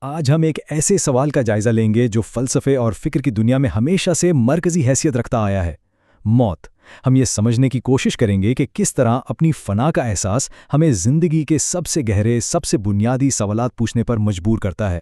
آج ہم ایک ایسے سوال کا جائزہ لیں گے جو فلسفے اور فکر کی دنیا میں ہمیشہ سے مرکزی حیثیت رکھتا آیا ہے: موت۔ ہم یہ سمجھنے کی کوشش کریں گے کہ کس طرح اپنی فنا کا احساس ہمیں زندگی کے سب سے گہرے، سب سے بنیادی سوالات پوچھنے پر مجبور کرتا ہے۔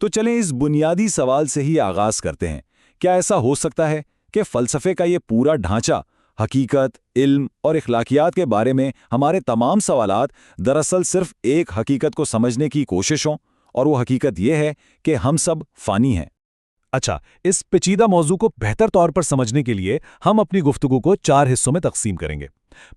تو چلیں اس بنیادی سوال سے ہی آغاز کرتے ہیں۔ کیا ایسا ہو سکتا ہے کہ فلسفے کا یہ پورا ڈھانچہ، حقیقت، علم اور اخلاقیات کے بارے میں ہمارے تمام سوالات دراصل صرف ایک حقیقت کو سمجھنے کی کوشش ہوں، اور وہ حقیقت یہ ہے کہ ہم سب فانی ہیں؟ اچھا، اس پیچیدہ موضوع کو بہتر طور پر سمجھنے کے لیے ہم اپنی گفتگو کو 4 حصوں میں تقسیم کریں گے۔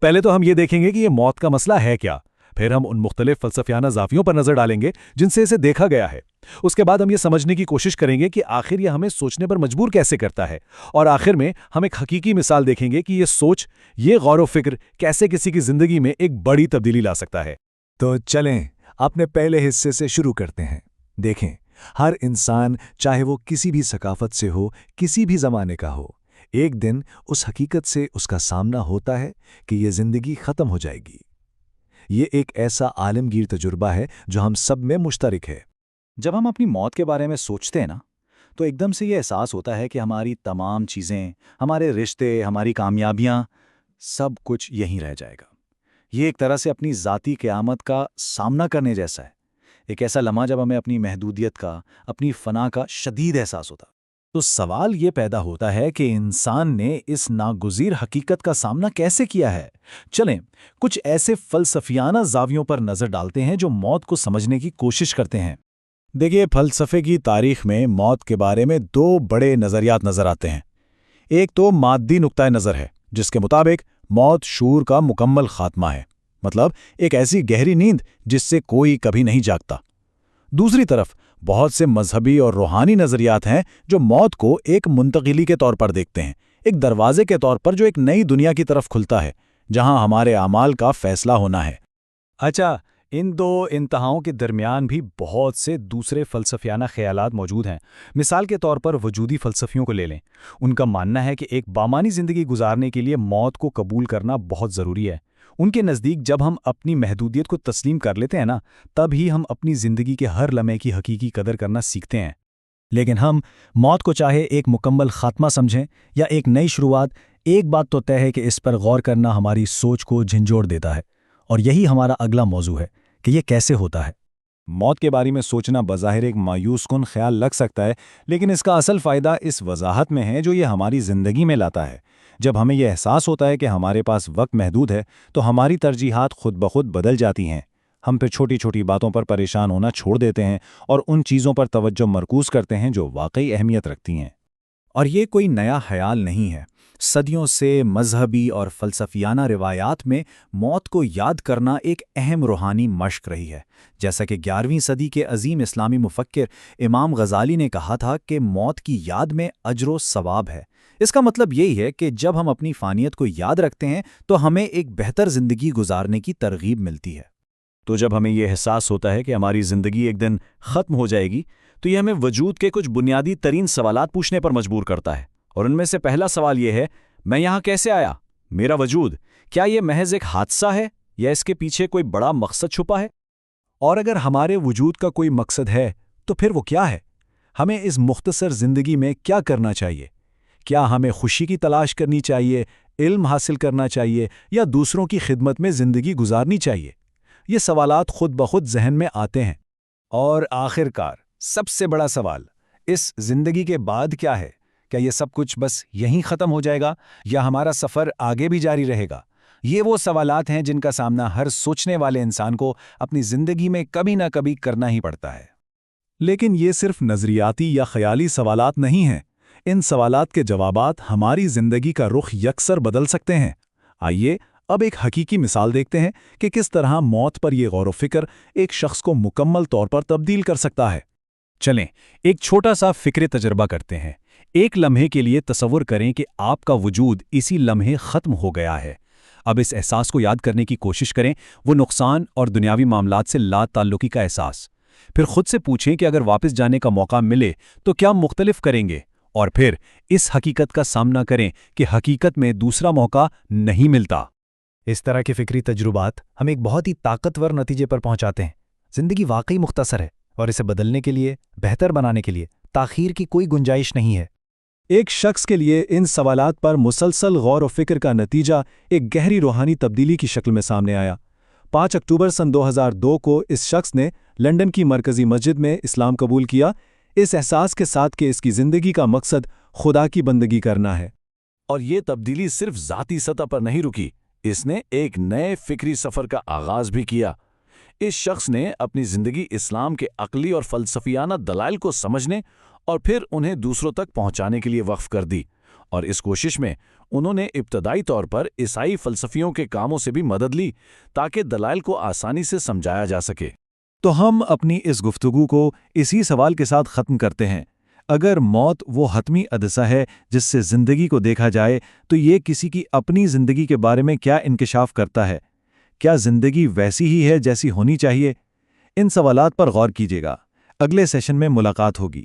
پہلے تو ہم یہ دیکھیں گے کہ یہ موت کا مسئلہ ہے کیا، پھر ہم ان مختلف فلسفیانہ زاویوں پر نظر ڈالیں گے جن سے اسے دیکھا گیا ہے۔ اس کے بعد ہم یہ سمجھنے کی کوشش کریں گے کہ آخر یہ ہمیں سوچنے پر مجبور کیسے کرتا ہے، اور آخر میں ہم ایک حقیقی مثال دیکھیں گے کہ یہ سوچ، یہ غور و فکر کیسے کسی کی زندگی میں ایک بڑی تبدیلی لا سکتا ہے۔ تو چلیں اپنے پہلے حصے سے شروع کرتے ہیں۔ دیکھیں، ہر انسان، چاہے وہ کسی بھی ثقافت سے ہو، کسی بھی زمانے کا ہو، ایک دن اس حقیقت سے اس کا سامنا ہوتا ہے کہ یہ زندگی ختم ہو جائے گی۔ یہ ایک ایسا عالمگیر تجربہ ہے جو ہم سب میں مشترک ہے۔ جب ہم اپنی موت کے بارے میں سوچتے ہیں نا، تو ایک دم سے یہ احساس ہوتا ہے کہ ہماری تمام چیزیں، ہمارے رشتے، ہماری کامیابیاں، سب کچھ یہیں رہ جائے گا۔ یہ ایک طرح سے اپنی ذاتی قیامت کا سامنا کرنے جیسا ہے، ایک ایسا لمحہ جب ہمیں اپنی محدودیت کا، اپنی فنا کا شدید احساس ہوتا۔ تو سوال یہ پیدا ہوتا ہے کہ انسان نے اس ناگزیر حقیقت کا سامنا کیسے کیا ہے؟ چلیں کچھ ایسے فلسفیانہ زاویوں پر نظر ڈالتے ہیں جو موت کو سمجھنے کی کوشش کرتے ہیں۔ دیکھیے، فلسفے کی تاریخ میں موت کے بارے میں 2 بڑے نظریات نظر آتے ہیں۔ ایک تو مادی نقطۂ نظر ہے، جس کے مطابق موت شعور کا مکمل خاتمہ ہے، مطلب ایک ایسی گہری نیند جس سے کوئی کبھی نہیں جاگتا۔ دوسری طرف بہت سے مذہبی اور روحانی نظریات ہیں جو موت کو ایک منتقلی کے طور پر دیکھتے ہیں، ایک دروازے کے طور پر جو ایک نئی دنیا کی طرف کھلتا ہے، جہاں ہمارے اعمال کا فیصلہ ہونا ہے۔ اچھا، ان 2 انتہاؤں کے درمیان بھی بہت سے دوسرے فلسفیانہ خیالات موجود ہیں۔ مثال کے طور پر وجودی فلسفیوں کو لے لیں۔ ان کا ماننا ہے کہ ایک بامانی زندگی گزارنے کے لیے موت کو قبول کرنا بہت ضروری ہے۔ ان کے نزدیک جب ہم اپنی محدودیت کو تسلیم کر لیتے ہیں نا، تب ہی ہم اپنی زندگی کے ہر لمحے کی حقیقی قدر کرنا سیکھتے ہیں۔ لیکن ہم موت کو چاہے ایک مکمل خاتمہ سمجھیں یا ایک نئی شروعات، ایک بات تو طے ہے کہ اس پر غور کرنا ہماری سوچ کو جھنجھوڑ دیتا ہے، اور یہی ہمارا اگلا موضوع ہے کہ یہ کیسے ہوتا ہے۔ موت کے بارے میں سوچنا بظاہر ایک مایوس کن خیال لگ سکتا ہے، لیکن اس کا اصل فائدہ اس وضاحت میں ہے جو یہ ہماری زندگی میں لاتا ہے۔ جب ہمیں یہ احساس ہوتا ہے کہ ہمارے پاس وقت محدود ہے، تو ہماری ترجیحات خود بخود بدل جاتی ہیں۔ ہم پھر چھوٹی چھوٹی باتوں پر پریشان ہونا چھوڑ دیتے ہیں اور ان چیزوں پر توجہ مرکوز کرتے ہیں جو واقعی اہمیت رکھتی ہیں۔ اور یہ کوئی نیا خیال نہیں ہے۔ صدیوں سے مذہبی اور فلسفیانہ روایات میں موت کو یاد کرنا ایک اہم روحانی مشق رہی ہے۔ جیسا کہ 11ویں صدی کے عظیم اسلامی مفکر امام غزالی نے کہا تھا کہ موت کی یاد میں اجر و ثواب ہے۔ اس کا مطلب یہی ہے کہ جب ہم اپنی فانیت کو یاد رکھتے ہیں تو ہمیں ایک بہتر زندگی گزارنے کی ترغیب ملتی ہے۔ تو جب ہمیں یہ احساس ہوتا ہے کہ ہماری زندگی ایک دن ختم ہو جائے گی، تو یہ ہمیں وجود کے کچھ بنیادی ترین سوالات پوچھنے پر مجبور کرتا ہے، اور ان میں سے پہلا سوال یہ ہے: میں یہاں کیسے آیا؟ میرا وجود کیا یہ محض ایک حادثہ ہے یا اس کے پیچھے کوئی بڑا مقصد چھپا ہے؟ اور اگر ہمارے وجود کا کوئی مقصد ہے تو پھر وہ کیا ہے؟ ہمیں اس مختصر زندگی میں کیا کرنا چاہیے؟ کیا ہمیں خوشی کی تلاش کرنی چاہیے، علم حاصل کرنا چاہیے، یا دوسروں کی خدمت میں زندگی گزارنی چاہیے؟ یہ سوالات خود بخود ذہن میں آتے ہیں۔ اور آخر کار سب سے بڑا سوال، اس زندگی کے بعد کیا ہے؟ کیا یہ سب کچھ بس یہیں ختم ہو جائے گا یا ہمارا سفر آگے بھی جاری رہے گا؟ یہ وہ سوالات ہیں جن کا سامنا ہر سوچنے والے انسان کو اپنی زندگی میں کبھی نہ کبھی کرنا ہی پڑتا ہے۔ لیکن یہ صرف نظریاتی یا خیالی سوالات نہیں ہیں۔ ان سوالات کے جوابات ہماری زندگی کا رخ یکسر بدل سکتے ہیں۔ آئیے اب ایک حقیقی مثال دیکھتے ہیں کہ کس طرح موت پر یہ غور و فکر ایک شخص کو مکمل طور پر تبدیل کر سکتا ہے۔ چلیں ایک چھوٹا سا فکری تجربہ کرتے ہیں۔ ایک لمحے کے لیے تصور کریں کہ آپ کا وجود اسی لمحے ختم ہو گیا ہے۔ اب اس احساس کو یاد کرنے کی کوشش کریں، وہ نقصان اور دنیاوی معاملات سے لا تعلقی کا احساس۔ پھر خود سے پوچھیں کہ اگر واپس جانے کا موقع ملے تو کیا مختلف کریں گے، اور پھر اس حقیقت کا سامنا کریں کہ حقیقت میں دوسرا موقع نہیں ملتا۔ اس طرح کے فکری تجربات ہمیں ایک بہت ہی طاقتور نتیجے پر پہنچاتے ہیں۔ زندگی واقعی مختصر ہے، اور اسے بدلنے کے لیے، بہتر بنانے کے لیے تاخیر کی کوئی گنجائش نہیں ہے۔ ایک شخص کے لیے ان سوالات پر مسلسل غور و فکر کا نتیجہ ایک گہری روحانی تبدیلی کی شکل میں سامنے آیا۔ 5 اکتوبر سن 2002 کو اس شخص نے لندن کی مرکزی مسجد میں اسلام قبول کیا، اس احساس کے ساتھ کہ اس کی زندگی کا مقصد خدا کی بندگی کرنا ہے۔ اور یہ تبدیلی صرف ذاتی سطح پر نہیں رکی، اس نے ایک نئے فکری سفر کا آغاز بھی کیا۔ اس شخص نے اپنی زندگی اسلام کے عقلی اور فلسفیانہ دلائل کو سمجھنے اور پھر انہیں دوسروں تک پہنچانے کے لیے وقف کر دی، اور اس کوشش میں انہوں نے ابتدائی طور پر عیسائی فلسفیوں کے کاموں سے بھی مدد لی تاکہ دلائل کو آسانی سے سمجھایا جا سکے۔ تو ہم اپنی اس گفتگو کو اسی سوال کے ساتھ ختم کرتے ہیں۔ اگر موت وہ حتمی حادثہ ہے جس سے زندگی کو دیکھا جائے، تو یہ کسی کی اپنی زندگی کے بارے میں کیا انکشاف کرتا ہے؟ کیا زندگی ویسی ہی ہے جیسی ہونی چاہیے؟ ان سوالات پر غور کیجیے گا۔ اگلے سیشن میں ملاقات ہوگی۔